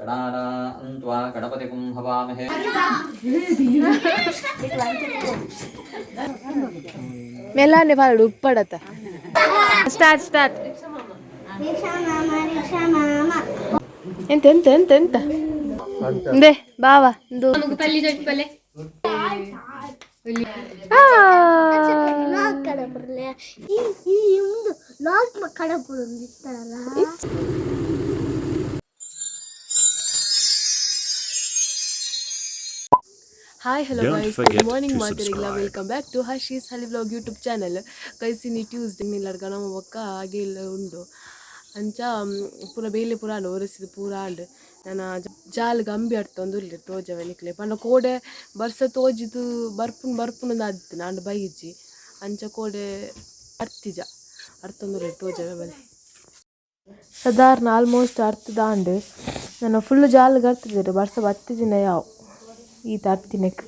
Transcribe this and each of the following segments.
गणानान्त्वा गणपतिं हवामहे मेलाने पालु उप्पडत स्टार्ट ಎಂತ ದೇ ಬಾವ ನಮಗೂ ಪಲ್ಲಿ ಜೊತೆ ಪಲ್ಲೆ hi hello guys good morning ಮಾತರಿಲ್ಲ ವೆಲ್ಕಮ್ ಬ್ಯಾಕ್ ಟು ಹರ್ಷೀಸ್ ಹಲಿ ವ್ಲಾಗ್ ಯೂಟ್ಯೂಬ್ ಚಾನಲ್ ಗೈಸ್ ಇನ್ನು ಟ್ಯೂಸ್ಡೇ ನಿಲ್ಲಡ್ಗ ನಮ್ಮ ಒಕ್ಕ ಹಾಗೆ ಇಲ್ಲ ಉಂಡು ಅಂಚ ಪೂರ ಬೇಲೆ ಪೂರ ಒರೆಸಿದ ಪೂರ ಆಂಡ್ ನಾನು ಜಾಲ್ ಗಂಬಿ ಆಡ್ತೊಂದು ಇಲ್ಲ ತೋಜವೆ ನಿಕ್ಲೆ ಪಂಡ ಕೋಡೆ ಬರ್ಸ ತೋಜಿದು ಬರ್ಪುನ್ ಆದಿತ್ತು ನಾನು ಬೈಜಿ ಅಂಚ ಕೋಡೆ ಅರ್ತಿಜ ಅರ್ತೊಂದು ತೋಜವೆ ಬಲೆ ಸಾಧಾರಣ ಆಲ್ಮೋಸ್ಟ್ ಅರ್ತದಾಂಡ್ ನಾನು ಫುಲ್ ಜಾಲ್ಗೆ ಅರ್ತಿದ್ದೀರಿ ಬರ್ಸ ಬತ್ತಿಜಿನ ಯಾವ ಈ ತಾರ್ತಿನಕ್ಕೆ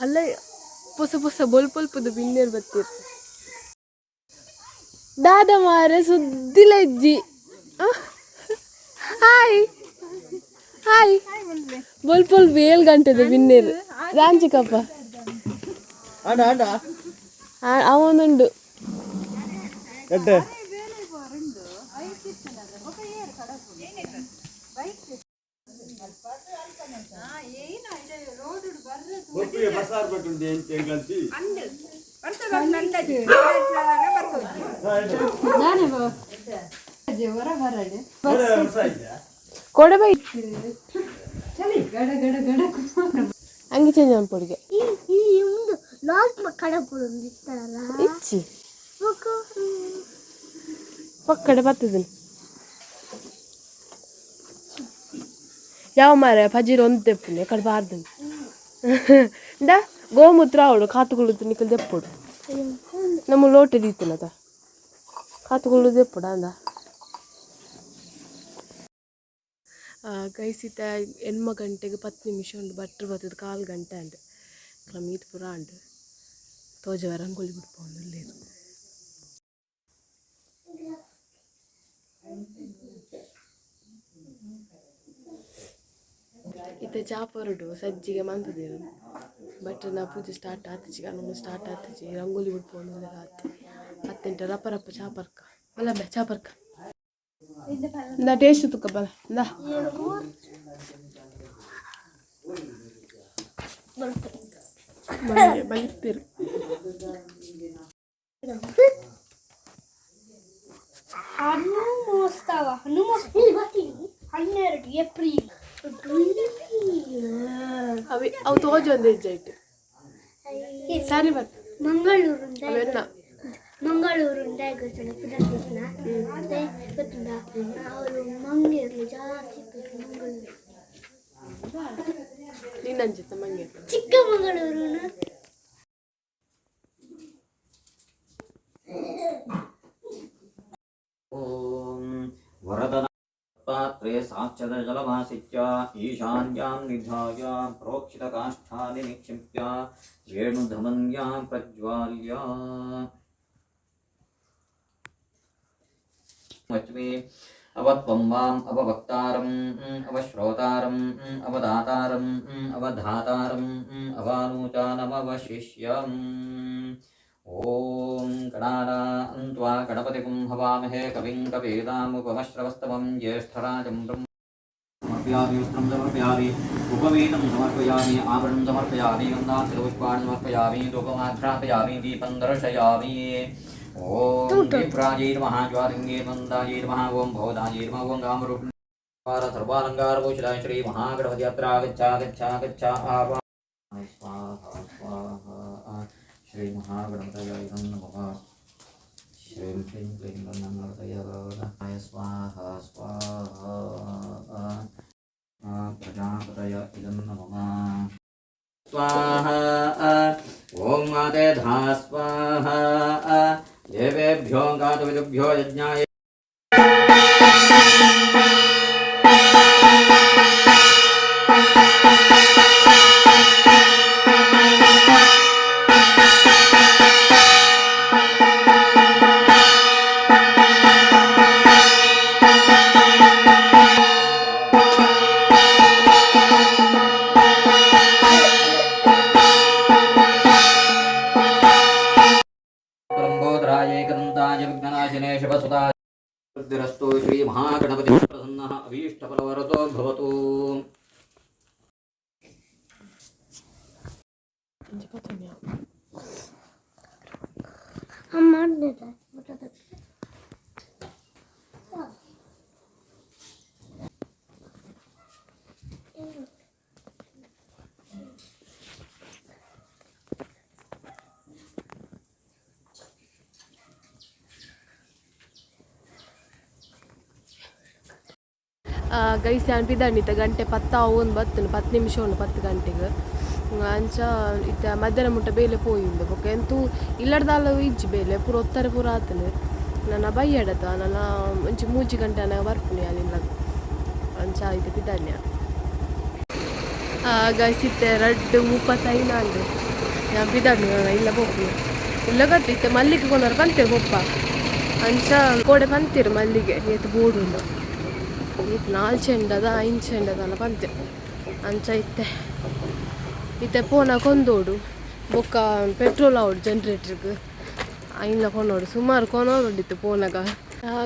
ಅಲ್ಲ ಪೊಸ ಬೊಲ್ಪೊಲ್ಪದ ಬಿನ್ನೇರು ಬತ್ತಿರ್ ದಾದ ಮಾರೆ ಸುದ್ದಿಲ್ಲ ಇಜ್ಜಿ ಹಾಯ್ ಹಾಯ್ ಬೊಲ್ಪೊಲ್ ಬೇಲ್ ಗಂಟೆದ ಬಿನ್ನೇರು ರಾಂಚಿಕಪ್ಪ ಅವನುಂಡು ಕೊಡೆ ಬೈ ಹಂಗೆ ಚೇಂಜ್ ಮಾಡ್ಕೊಡಿಗೆ ಇಚ್ಚಿ ಪಕ್ಕಡೆ ಬರ್ತದನು ಯಾವ ಮಾರ ಪಜೀರ್ ಒಂದು ತೆಪ್ಪುನೆ ಕಡೆ ಬಾರ್ದನು ಇಂದ ಗೋಮೂತ್ರ ಅವಳು ಕಾತುಕೊಳ್ಳುದು ನಿಕ್ಕಲು ತೆಪ್ಪುಡು ನಮ್ಮ ಲೋಟೆ ದೀತನದ ಕಾತುಕೊಳ್ಳುದು ತೆಪ್ಪುಡ ಅಂದ ಕೈಸಿತ 8 ಗಂಟೆಗೆ 10 ನಿಮಿಷ ಉಂಡು ಬಟ್ರು ಬರ್ತದ 1/4 ಗಂಟೆ ಅಂಡು ಕ್ರಮೀತ್ ಪುರ ಅಂಡು ತೋಜವ ರಂಗೋಲಿ ಬಿಡ್ಕೊಂಡು ಇಲ್ಲೇರು ಇತ್ತೆ ಚಾಪರಡು ಸಜ್ಜಿಗೆ ಮಂತದೇನು ಬಟ್ ನಾ ಪೂಜೆ ಸ್ಟಾರ್ಟ್ ಆತಿಜಿ ನಮ್ಮ ಸ್ಟಾರ್ಟ್ ಆತಿಜಿ ರಂಗೋಲಿ ಬಿಡ್ಕೊಂಡು ಆತಿ ಅತ್ತೆಂಟ ರಪ್ಪ ಚಾಪರ್ಕ ಬಲ್ಲ ಬೆ ಚಾಪರ್ಕ ಇಂದ ಟೇಸ್ಟ್ ತುಕ್ಕ ಬಲ ಇಂದ ಬೈತಿರು ಅವು ತೋಜು ಒಂದು ಹೆಜ್ಜೆ ಇಟ್ಟು ಸರಿ ಬರ್ ಮಂಗಳೂರಿಂದ ಗೊತ್ತಿಲ್ಲ ಅವರು ಮಂಗೇರ್ಲಿ ಜಾಸ್ತಿ ಮಂಗಳೂರು ನಿನ್ನಂಜಿತ್ತ ಮಂಗೆ ಚಿಕ್ಕಮಗಳೂರು ಓಂ ವರದನ ಪಾತ್ರೆ ಸಾಕ್ಷದ ಜಲಮಾಸಿತ್ಯ ಈಶಾನ್ಯಾಂ ನಿಧಾಯ ಪ್ರೋಕ್ಷಿತ ಕಾಷ್ಠಾನಿ ನಿಕ್ಷಿಪ್ಯ ವೇಣುಧಮನ್ಯಾಂ ಪ್ರಜ್ವಾಲ್ಯ ವಚ್ಮಿ ಅವತ್ವಂ ವಾಂ ಅವವಕ್ತಾರಂ ಅವಶ್ರೋತಾರಂ ಅವದಾತಾರಂ ಅವಧಾತಾರಂ ಅವಾನೂಚಾನಮವಶಿಷ್ಯಂ ಓಂ ಗಣಾನಾನ್ತ್ವಾ ಗಣಪತಿಂ ಹವಾಮಹೇ ಕವಿಂ ಕವೀನಾಮುಪಮಶ್ರವಸ್ತಮಂ ಜ್ಯೇಷ್ಠರಾಜಂ ಸಮರ್ಪಯಾಮಿ ವಸ್ತ್ರಂ ಸಮರ್ಪಯಾಮಿ ಉಪವೀತಂ ಸಮರ್ಪಯಾಮಿ ಆಭರಣಂ ಸಮರ್ಪಯಾಮಿ ಗಂಧಾಂ ತಿಲಪುಷ್ಪಾಣಿ ಸಮರ್ಪಯಾಮಿ ಧೂಪಮಾಘ್ರಾಪಯಾಮಿ ದೀಪಂ ದರ್ಶಯಾಮಿ ಓಂ ದೀಪ್ರಾಜೈ ನಮಃ ಜ್ವಾಲಿಂಗೇ ಮಂದಾಜೈ ನಮಃ ಓಂ ಭವದಾಜೈ ನಮಃ ಓಂ ಗಾಮರೂಪಾರ ಸರ್ವಾಲಂಕಾರಭೂಷಿತಾಯ ಶ್ರೀ ಮಹಾಗಣಪತಿ ಅತ್ರ ಗಚ್ಚ ಆವಾ ಸ್ವಾಹಾ ಸ್ವಾಹಾ ಶ್ರೀ ಮಹಾಗಣಪತಯೇ ನಮಃ ಶ್ರೀ ಕ್ಲೀಂ ಕ್ಲೀಂ ಗಣಪತಯೇ ಸ್ವಾಹಾ ಸ್ವಾಹಾ ಪ್ರಜಾಪತಯೇ ನಮಃ स्वाहा ओम आदेधा स्वाहा देवेभ्यो गातुभ्यो यज्ञाय वाजिने शिवसुता वृद्धिरस्तु श्रीमहागणपतिः प्रसन्नः अभीष्टफलवरतो भवतु. ಗೈಸ್ ಅನ್ಪಿದ್ದಾಂಡಿತ್ತ ಗಂಟೆ 10 ಒಂದು ಬತ್ತನು 10 ನಿಮಿಷ ಉಂಡು 10 ಗಂಟೆಗೆ ಅಂಚ ಇತ್ತ ಮಧ್ಯಾಹ್ನ ಮುಟ್ಟ ಬೇಲೆ ಪೋಯಿಂದು ಬೊಕ್ಕ ಎಂತೂ ಇಲ್ಲಡ್ದಾಲ ಇಜ್ಜಿ ಬೇಲೆ ಪೂರ ಒತ್ತಾರೆ ಪೂರ ಆತನು ನನ್ನ ಬೈಯಡತ ನನ್ನ ಒಂಚಿ 3 ಗಂಟೆ ಅನ್ನ ಬರ್ಪುನಿ ಅಲ್ಲಿಂದ ಅಂಚ ಇದು ಬಿದ್ದಾನ್ಯ ಗೈಸ್ ಇತ್ತೆ ರಡ್ಡು 35 ಅಂದು ನಾನು ಬಿದ್ದಾಡ್ನಿ ಇಲ್ಲ ಹೋಗ್ತೀನಿ ಇಲ್ಲ ಗೊತ್ತಿತ್ತೆ ಮಲ್ಲಿಗೆ ಕೊಂಡವ್ರು ಬಂತೇವೆ ಗೊಪ್ಪ ಅಂಚ ಕೋಡೆ ಬಂತೀರು ಮಲ್ಲಿಗೆ ಎತ್ತು ಬೋಡುಂಡು ಇದು 4 ಚೆಂಡದ 5 ಚೆಂಡದಲ್ಲ ಬಂತೆ ಅಂಚ ಇತ್ತೆ ಪೋನ ಕೊಂದೋಡು ಬೊಕ್ಕ ಪೆಟ್ರೋಲ್ ಅವಡು ಜನ್ರೇಟ್ರಿಗೆ ಐನ್ಲ ಕೊಂಡೋಡು ಸುಮಾರು ಕೊನೋಡಿತ್ತು ಪೋನಾಗ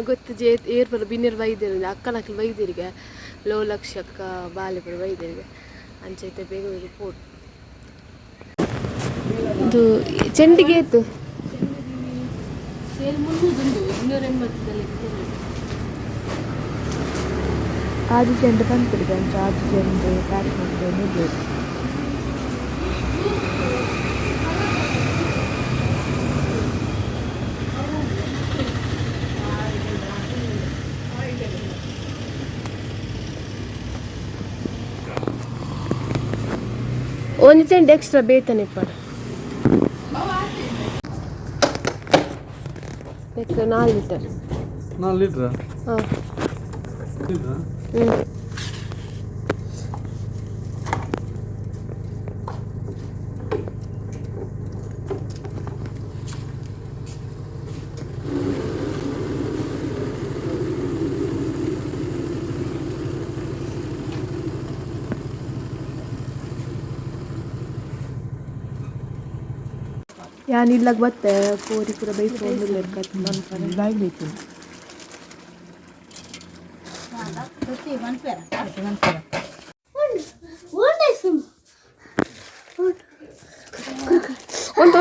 ಗೊತ್ತು ಏರ್ಪರ ಬಿನ್ನೀರು ಬೈದಿರಿಗೆ ಅಕ್ಕನಕ್ಕಲು ಬೈದಿರಿಗೆ ಲೋ ಲಕ್ಷಕ್ಕ ಬಾಲೆಪುರ ಬೈದಿರಿಗೆ ಅಂಚ ಇತ್ತೆ ಬೇಗ ಬೇಗ ಪೋಡು ಇದು ಚೆಂಡಿಗೆ ಇತ್ತು 280 ಆಜು ಚೆಂಡು ಬಂತಿದೆ ಅಂಚ ಆಜು ಚೆಂಡು ಪ್ಯಾಕ್ ಮಾಡಿ ನಿಲ್ಲೋದು ಒಂದು ಚೆಂಡು ಎಕ್ಸ್ಟ್ರಾ ಬೇತನೆ ಪಡು 4 ಲೀಟರ್ 4 ಲೀಟ್ರಾ? ಹಾಂ ಲೀಟ್ರಾ? ಯಾನ್ ಇಲ್ಲಾಗ ಬತ್ತೆ ಕೋರಿ ಪೂರ ಬೈಕೊಂಡು ಲೆಕ್ಕತ್ತು ಮನ್ಪನೆ ಬಾಯ್ಬೇಕು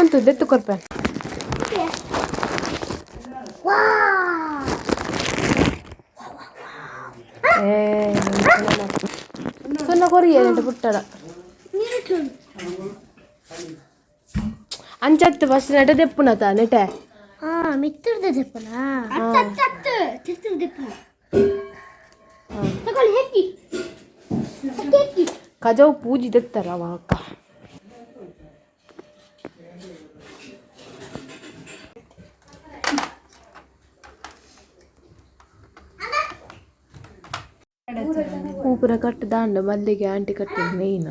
ಒಂದು ದೆತ್ತು ಕೊರ್ಪೆ ಸೊನ್ನ ಕೊರಿಯ ಪುಟ್ಟಡ ಅಂಚತ್ತು ಫಸ್ಟ್ ನೆಟ ದೆಪ್ಪುನತ ನೆಟೆ ಮಿತ್ತರ್ದ ದೆಪ್ಪನ ತಗೊಳ್ಳಿ ಹೆಕ್ಕಿ ಕಜವು ಪೂಜಿ ದೆತ್ತಾರ ಅವ ಅಕ್ಕ ಊಪುರ ಕಟ್ಟು ದಾಂಡ ಮಲ್ಲಿಗೆ ಆಂಟಿ ಕಟ್ಟಿದ ನೈನ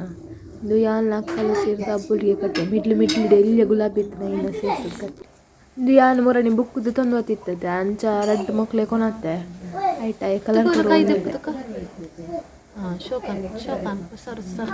ಇದು ಯಾನ್ ಅಕ್ಕಲು ಸೇರಿದ ಅಬ್ಬುಲಿಗೆ ಕಟ್ಟೆ ಮಿಡ್ಲು ಎಲ್ಲಿಯ ಗುಲಾಬಿ ಇತ್ತು ನೈನ ಸೇರಿಸಿದ ಕಟ್ಟೆ ಇದು ಯಾನ್ ಮೊರಣಿ ಬುಕ್ಕದು ತೊಂದತಿತ್ತದೆ ಅಂಚ ರಡ್ಡು ಮಕ್ಳೆ ಕೊನತ್ತೆ ಆಯ್ತಾ ಕಲರ್ ಹಾಂ ಶೋಕಾನ್ ಸರ್ ಸರ್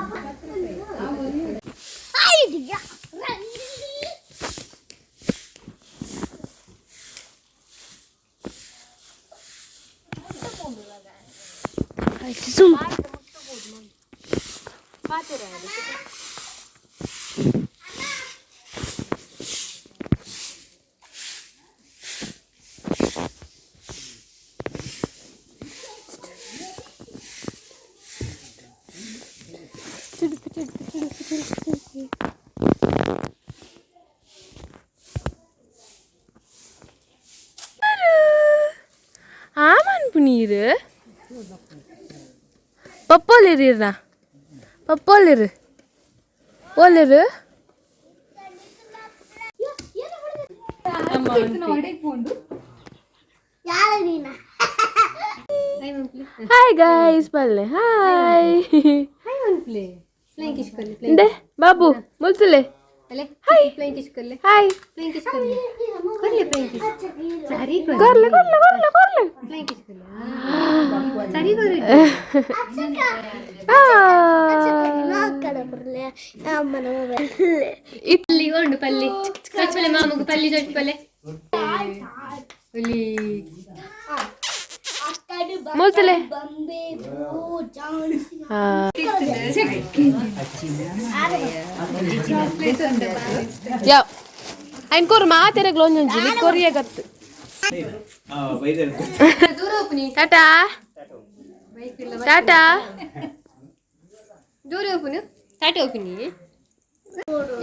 ஆமான் புனீரு பப்போலிருடா பப்போலிரு ஓலிரு ಹಾಯ್ ಗೈಸ್ ಬಲ್ಲೆ ಹಾಯ್ ಡೆ ಬಾಬು ಮುಲ್ತಲೆ ಹಾಯ್ ಹಾಯ್ करले ಪಲ್ಲಿ ಕೊಂಡು ಪಲ್ಲಿ ಕಚ್ಚಲೆ ಮಾಮಗ ಪಲ್ಲಿ ಜೊತೆ ಪಲ್ಲೆ ಮೂಲ್ತಲೆ ಯಾವ ఆయన కూర మా తెరగలోంచి నుంచి కొరియగత్తు టాటా టాటా దూర ఓపెన్ టాటా ఓపెన్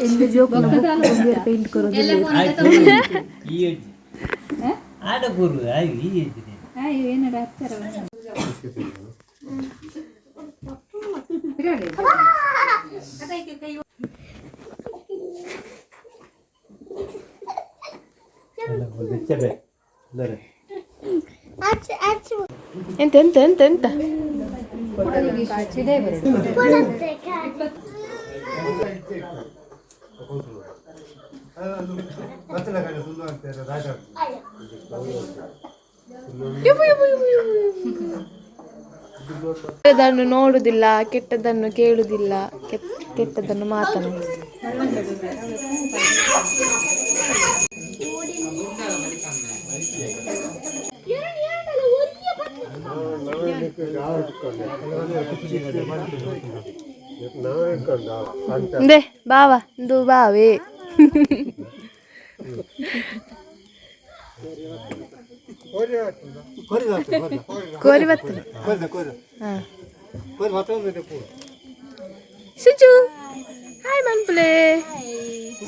ಎಲ್ಲಿ ಜೋಕುನ ಬುಕ್ ಪೇಂಟ್ ಕರೋದಿಲ್ಲ ಆಡ ಗುರು ಆಯ್ ಈ ಇದ್ರೆ ಆಯ್ ಏನಡ ಹತ್ತರ ಎಂತ ಎಂತ ಎಂತ ಎಂತ ಕೆಟ್ಟದನ್ನು ನೋಡುವುದಿಲ್ಲ, ಕೆಟ್ಟದನ್ನು ಕೇಳುವುದಿಲ್ಲ, ಕೆಟ್ಟದನ್ನು ಮಾತನು. ದೇ ಬಾವ ಇದು ಬಾವೇ ಕೋರಿ ಬರ್ತದೆ. ಸುಜು ಹಾಯ್ ಮನ್ಪುಲೆ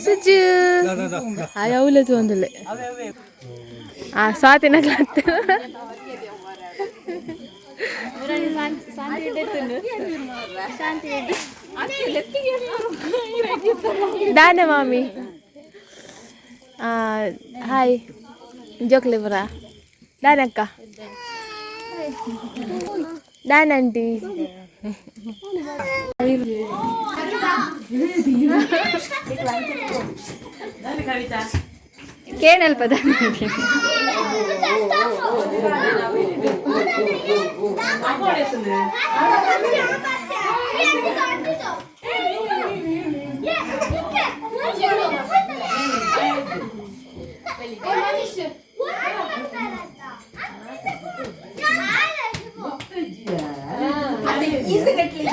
ಸುಜು ಹಾಯ್ ಅವಲದು ಒಂದಲೆ ಆ ಸ್ವಾತಿನ ಕ್ಲಾತ್ ದಾನ ಮಾಮಿ ಹಾಯ್ ಜೋಕ್ಲೆ ಬರ ದಾನಕ್ಕ ದಾನ ಆಂಟಿ ಕೇಳಲ್ಪ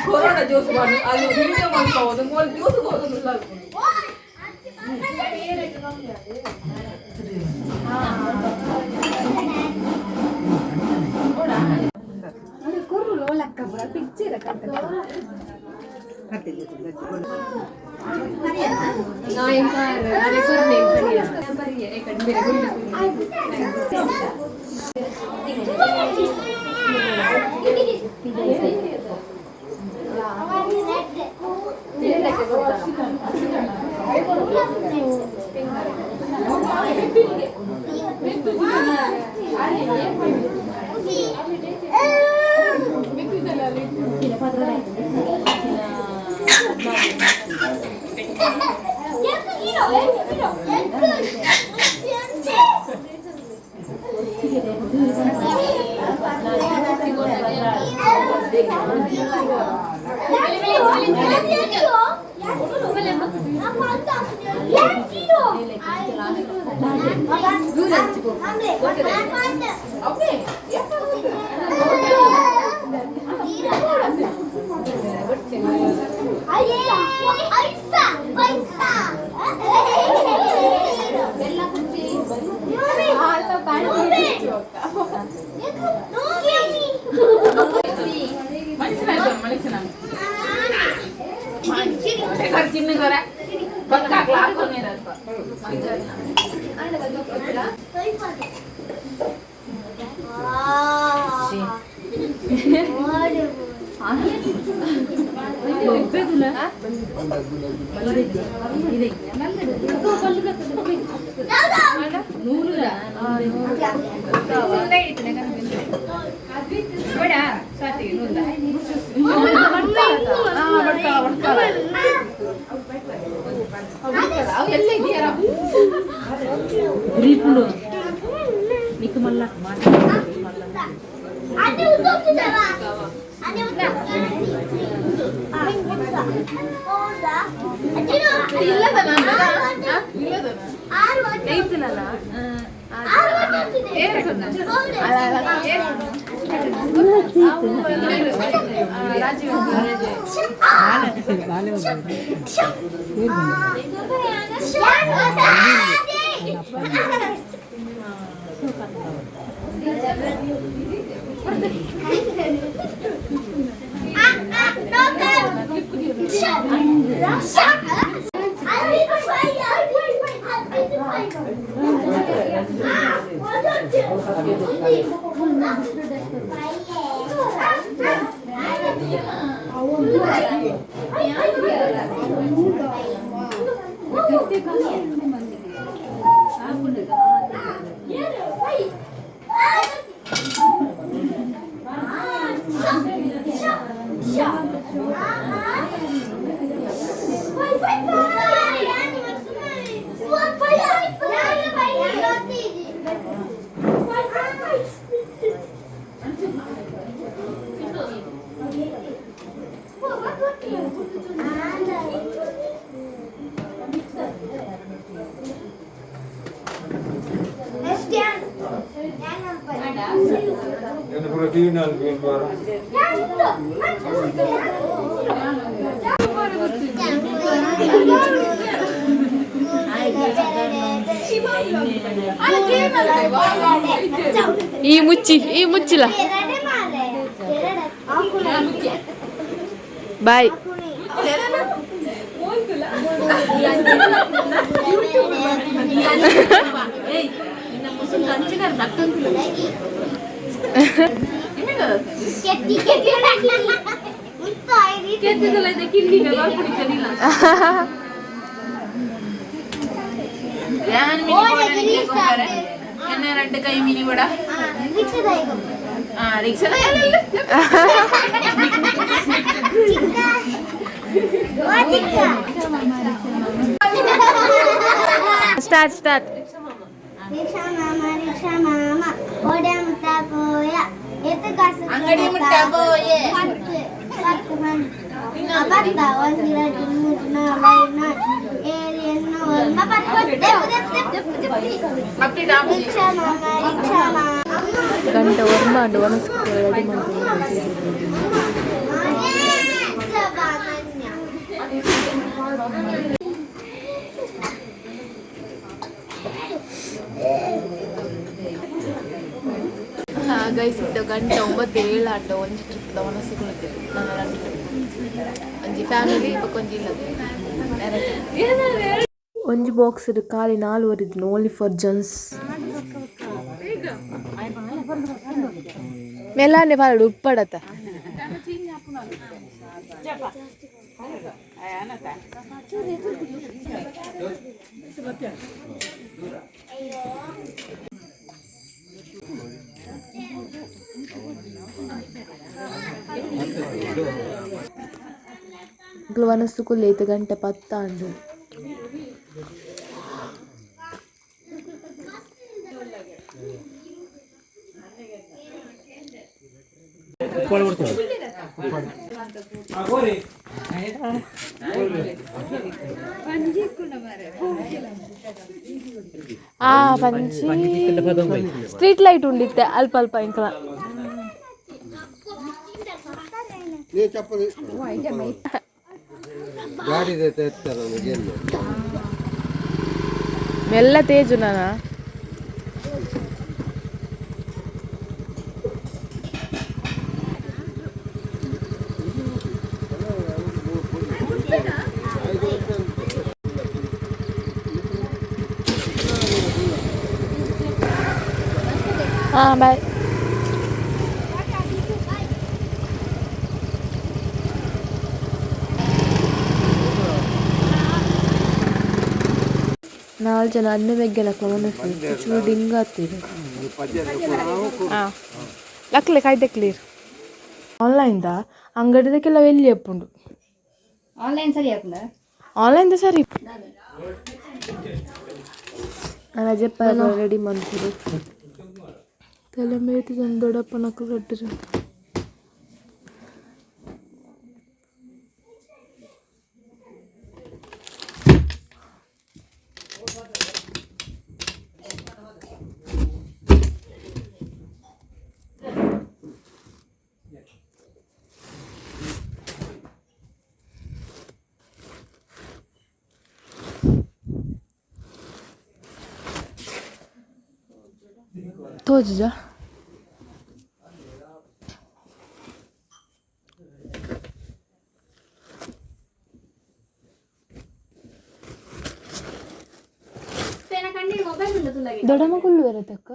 ಕೊರೋನಾ ಜ್ಯೂಸ್ ಮಾಡಿ ಅಲ್ಲಿ ವಿಡಿಯೋ ಮಾಡ್ಕೋಬಹುದು ಜ್ಯೂಸ್ ಹೋಗೋದಿಲ್ಲ. ಈ ಮುಚ್ಚಿಲ್ಲ ಬಾಯ್ രണ്ട് കൈ മിനി കൂടാ റിക്ഷ ಸ್ಟಾರ್ಟ್ ಅಂಗಡಿ ಮುಟ್ಟ ಬೋಯೆ ಗಂಟ ವರ್ಮಾಂಡು ಒಣಸ್ಕೊಂಡು ರೆಡಿ ಮಾಡ್ಕೊಂಡು ಗೈಸಿದ್ದು ಗಂಟೆ 9:07 ಆಟ ಒಂಜಿ ಟ್ರಿಪ್ ಒಣಸಿಕೊಳ್ಳುತ್ತೆ ಒಂಜಿ ಫ್ಯಾಮಿಲಿ ಒಂಜಿ ಇಲ್ಲ ಒಂಜಿ ಬಾಕ್ಸ್ ಖಾಲಿ 4 ಇದ್ದು ಓನ್ಲಿ ಫಾರ್ ಜೆಂಟ್ಸ್ ಮೆಲ್ಲಾನೆ ಪಾಡು ಉಪ್ಪಡತ್ತ వనసుకు లేత గంట 10 అండు పంచి ಸ್ಟ್ರೀಟ್ ಲೈಟ್ ಉಂಡಿತ್ತೆ ಅಲ್ಪ ಅಲ್ಪ ಇಂಕಲ ಮೆಲ್ಲ ತೇಜು ನಾನಾ ಬಾಯ್ ನಾಲ್ಕು ಜನ ಅನ್ನ ಬೆಗ್ಗೆಲಕ್ಕ ಮನಸ್ಸು ಚೂರು ಡಿಂಗ್ ಆಗ್ತೀರಿ ಲಕ್ಲೆ ಕಾಯ್ದೆ ಕ್ಲೀರ್ ಆನ್ಲೈನ್ದ ಅಂಗಡಿದಕ್ಕೆಲ್ಲ వెళ్ళి చెప్పుండు ಆನ್ಲೈನ್ ಸರಿ ಆಗ್ತದ ಆನ್ಲೈನ್ದ ಸರಿ ನಾನು చెప్పాను రెడీ ಮಾಡ್ತೀರಿ ತಲೆ ಮೇತಿ ದೊಡ್ಡಪ್ಪ ನಕ್ಕು ಕಟ್ಟಿರಿ ತೋಜುಜ ದೊಡಮ್ಮ ಕುಳ್ಳು ಬರತಕ್ಕ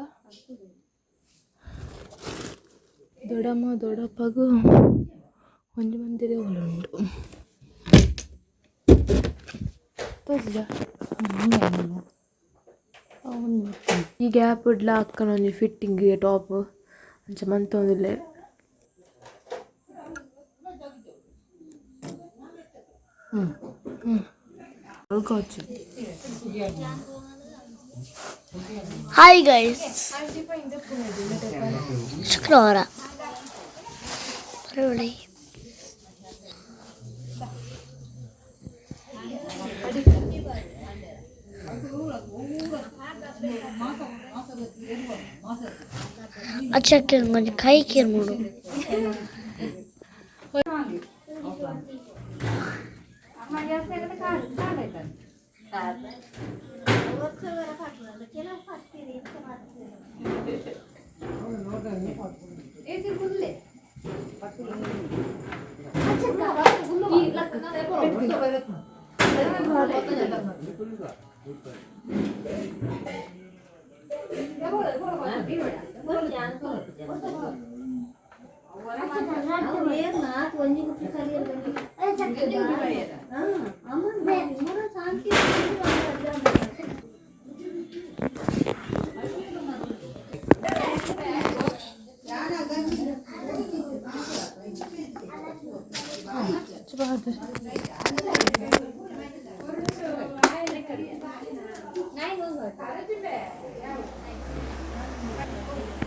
ದೊಡಮ್ಮ ದೊಡ್ಡಪ್ಪಗೂ ಒಂಜಿ ಮಂದಿರೇ ಉಂಟು ತೋಜುಜ ಈ ಗ್ಯಾಪ್ ಇಡ್ಲ ಅಕ್ಕನ ಒಂಜಿ ಫಿಟ್ಟಿಂಗ್ ಟಾಪ್ ಅಂಚ ಮಂತೊಂದುಲ್ಲೆ ಅಲ್ಕೋಚು ಹಾಯ್ ಗೈಸ್ ಶುಕ್ರವಾರ ಬರೋಳಿ ಅಚ್ಚಕ್ಕೆ ಕೊಂಚ ಕೈ ಕೇರ್ ಮಾಡು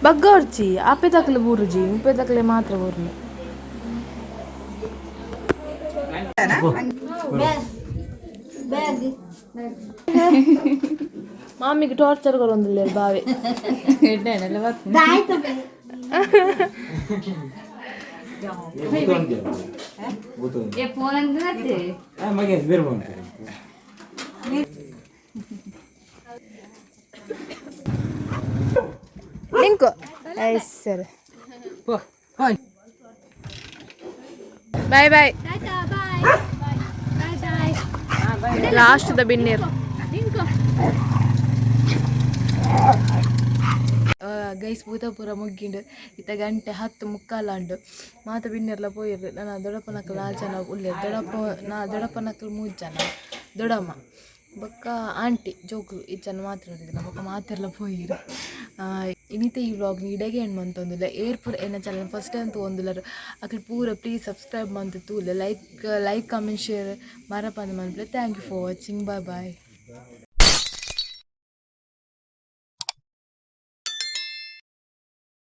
बग्गोर्ची आपे तकले बुरुजी उपे तकले मात्र बुरने मामी की टॉर्चर करोंदिल्ले बावे ये फोन अंदर link sir bye bye last द बिन्नेर ಗೈಸ್ ಪೂತಪುರ ಮುಗ್ಗಿಂಡು ಇತ್ತ ಗಂಟೆ 10:45 ಮಾತ ಬಿನ್ನೆರ್ಲ ಪೋಯಿರ್ರು ನಾನು ದೊಡ್ಡಪ್ಪನಕ್ಕಲು 4 ಜನ ಉಳ್ಳೇರು ದೊಡ್ಡಪ್ಪನಕ್ಕಲು 3 ಜನ ದೊಡ್ಡಮ್ಮ ಬೊಕ್ಕ ಆಂಟಿ ಜೋಕುಲು ಇಜ್ಜನ ಮಾತ್ರ ಉಳಿದಿಲ್ಲ ಬೊಕ್ಕ ಮಾತೆರ್ಲ ಪೋಯಿರು ಇನ್ನಿತ ಈ ವ್ಲಾಗ್ ಇಡೆಗೆ ಏನು ಮಂತೊಂದುಲ್ಲ ಏರ್ಪುರ ಏನ ಚಾನಲ್ ಫಸ್ಟ್ ಟೈಮ್ ತೊಗೊಂದುಲ್ಲರು ಅಕ್ಲು ಪೂರ ಪ್ಲೀಸ್ ಸಬ್ಸ್ಕ್ರೈಬ್ ಮಂತ್ ತೂಲೆ ಲೈಕ್ ಕಮೆಂಟ್ ಶೇರ್ ಮರಪಂದು ಮನ್ಪ್ಲೆ thank you for watching bye bye